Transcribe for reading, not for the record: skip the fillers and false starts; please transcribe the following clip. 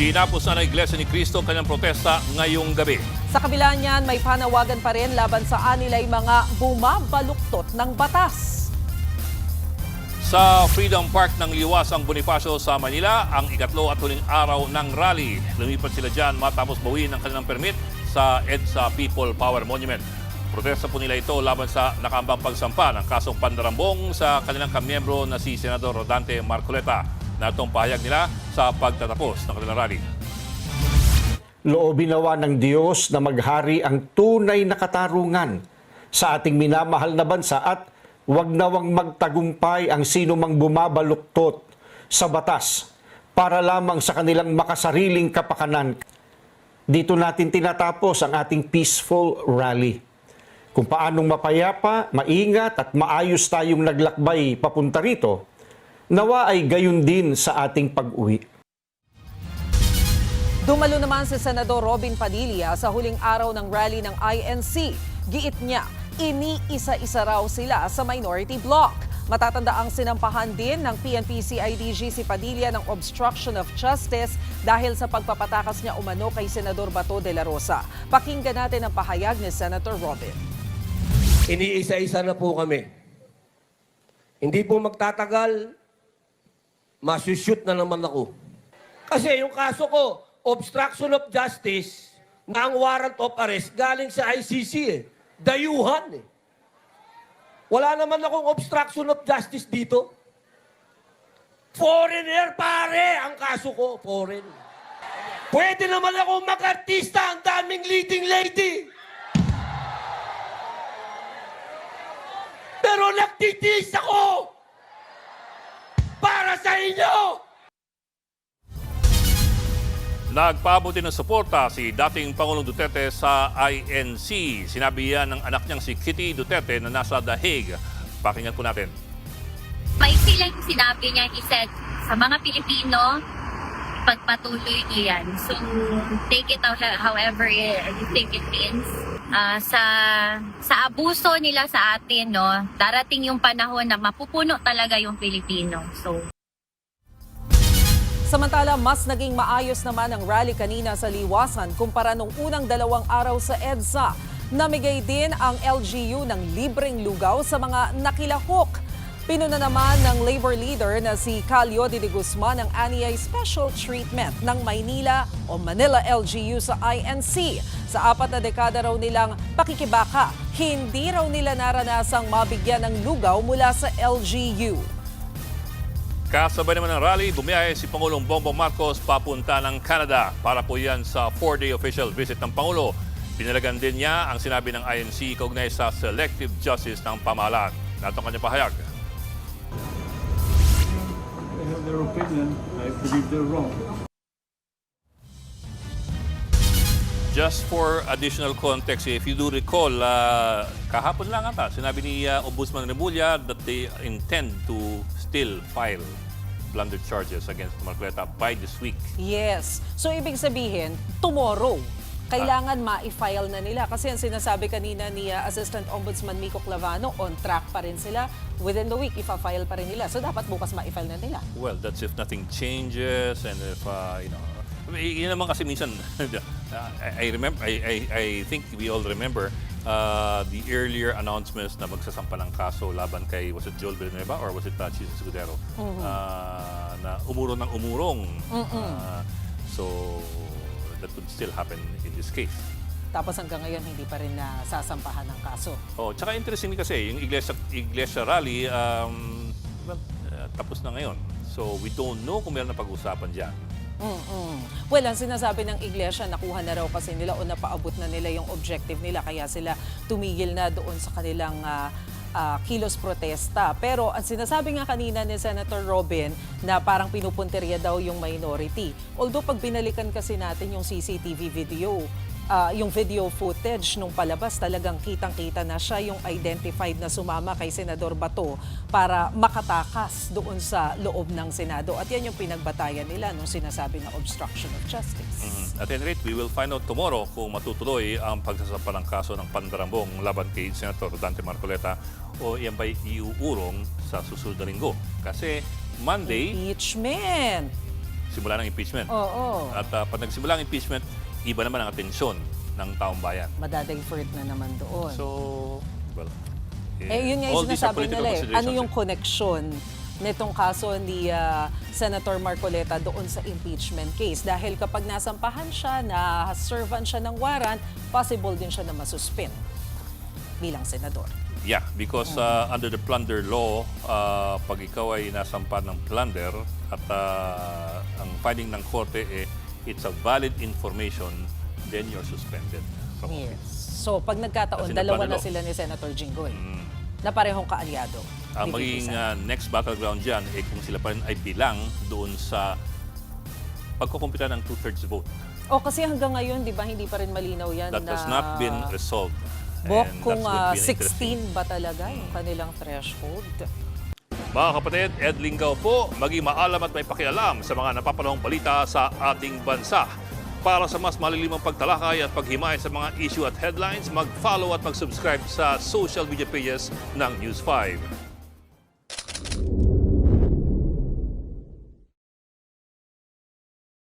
Tinapos na ng Iglesia ni Cristo ang kanyang protesta ngayong gabi. Sa kabila niyan, may panawagan pa rin laban sa anilay mga bumabaluktot ng batas. Sa Freedom Park ng Liwasang Bonifacio sa Manila, ang ikatlo at huling araw ng rally. Lumipat sila dyan matapos bawiin ang kanilang permit sa EDSA People Power Monument. Protesta po nila ito laban sa nakaambang pagsampa ng kasong pandarambong sa kanilang kamiyembro na si Senador Rodante Marcoleta na itong pahayag nila sa pagtatapos ng kanilang rally. Loobin nawa ng Diyos na maghari ang tunay na katarungan sa ating minamahal na bansa at huwag nawang magtagumpay ang sino mang bumabaluktot sa batas para lamang sa kanilang makasariling kapakanan. Dito natin tinatapos ang ating peaceful rally. Kung paanong mapayapa, maingat at maayos tayong naglakbay papunta rito, nawa ay gayon din sa ating pag-uwi. Dumalo naman si Senador Robin Padilla sa huling araw ng rally ng INC. Giit niya, iniisa-isa raw sila sa minority bloc. Matatanda ang sinampahan din ng PNP-CIDG si Padilla ng obstruction of justice dahil sa pagpapatakas niya umano kay Senador Bato de la Rosa. Pakinggan natin ang pahayag ni Senator Robin. Iniisa-isa na po kami. Hindi po magtatagal, masushoot na naman ako. Kasi yung kaso ko, obstruction of justice na ang warrant of arrest galing sa ICC eh. Dayuhan eh. Wala naman akong obstruction of justice dito. Foreigner pare ang kaso ko, foreign. Pwede naman akong mag-artista, ang daming leading lady. Pero nagtitiis ako para sa inyo. Nagpaabot din ng suporta si dating Pangulong Duterte sa INC. Sinabi yan ng anak niyang si Kitty Duterte na nasa The Hague. Pakinggan po natin. May silang sinabi niya, he said, sa mga Pilipino, pagpatuloy niyo yan. So, take it out however you think it means. Sa abuso nila sa atin, no, darating yung panahon na mapupuno talaga yung Pilipino. So, Samantala, mas naging maayos naman ang rally kanina sa Liwasan kumpara nung unang 2 araw sa EDSA. Namigay din ang LGU ng libreng lugaw sa mga nakilahok. Pinuna naman ng labor leader na si Calio de Guzman ang ANIA special treatment ng Maynila o Manila LGU sa INC. Sa 4 na dekada raw nilang pakikibaka, hindi raw nila naranasang mabigyan ng lugaw mula sa LGU. Kasabay naman ng rally, bumiyahe si Pangulong Bongbong Marcos papunta ng Canada para po yan sa 4-day official visit ng Pangulo. Pinalagan din niya ang sinabi ng INC kaugnay sa selective justice ng pamahalaan. Nato ang kanyang pahayag. They have their opinion. I believe they're wrong. Just for additional context, if you do recall, kahapon lang ata, sinabi ni Ombudsman Remulla that they intend to still file blunder charges against Marcoleta by this week. Yes. So, ibig sabihin, tomorrow, kailangan ma-file na nila. Kasi ang sinasabi kanina ni Assistant Ombudsman Miko Clavano, on track pa rin sila. Within the week, ipa-file pa rin nila. So, dapat bukas ma-file na nila. Well, that's if nothing changes and if, yun naman kasi minsan, I think we all remember the earlier announcements na magsasampa ng kaso laban kay, was it Joel Villanueva or was it Jesus Escudero? Na umurong ng umurong. So, that could still happen in this case. Tapos hanggang ngayon, hindi pa rin nasasampahan ng kaso. Oh, tsaka interesting kasi, yung Iglesia Rally, tapos na ngayon. So, we don't know kung meron na pag-usapan dyan. Well, ang sinasabi ng iglesia, nakuha na raw kasi nila o napaabot na nila yung objective nila. Kaya sila tumigil na doon sa kanilang kilos protesta. Pero ang sinasabi nga kanina ni Senator Robin na parang pinupunteriya daw yung minority. Although pag binalikan kasi natin yung CCTV video, yung video footage nung palabas, talagang kitang-kita na siya yung identified na sumama kay Senador Bato para makatakas doon sa loob ng Senado. At yan yung pinagbatayan nila nung sinasabi na obstruction of justice. At any rate, we will find out tomorrow kung matutuloy ang pagsasampa ng kaso ng pandarambong laban kay Senator Rodante Marcoleta o yan ba'y iuurong sa susunod na linggo. Kasi Monday, Impeachment! nagsimula ng impeachment. Oo. At pag nagsimula ang impeachment, iba naman ang atensyon ng taong bayan. Madadivert na naman doon. So, well, Yun nga all yung these are sinasabi political nila ano considerations, yung connection nitong kaso ni Senator Marcoleta doon sa impeachment case. Dahil kapag nasampahan siya, na-servan siya ng warrant, possible din siya na masuspend bilang senador. Yeah, because under the plunder law, pag ikaw ay nasampa ng plunder at ang finding ng korte, it's a valid information, then you're suspended. from Yes. office. So pag nagkataon, Kasi dalawa na nagplano. sila ni Senator Jinggoy na parehong kaalyado. Ang magiging next battleground dyan, kung sila pa rin ay bilang doon sa pagkukumpita ng 2/3 vote. Kasi hanggang ngayon, di ba, hindi pa rin malinaw yan That na has not been resolved. Bok, And kung that's going to be interesting. 16 ba talaga yung kanilang threshold. Mga kapatid, Ed Lingaw po, maging maalam at may pakialam sa mga napapanahong balita sa ating bansa. Para sa mas malilimang pagtalakay at paghimay sa mga issue at headlines, mag-follow at mag-subscribe sa social media pages ng News 5.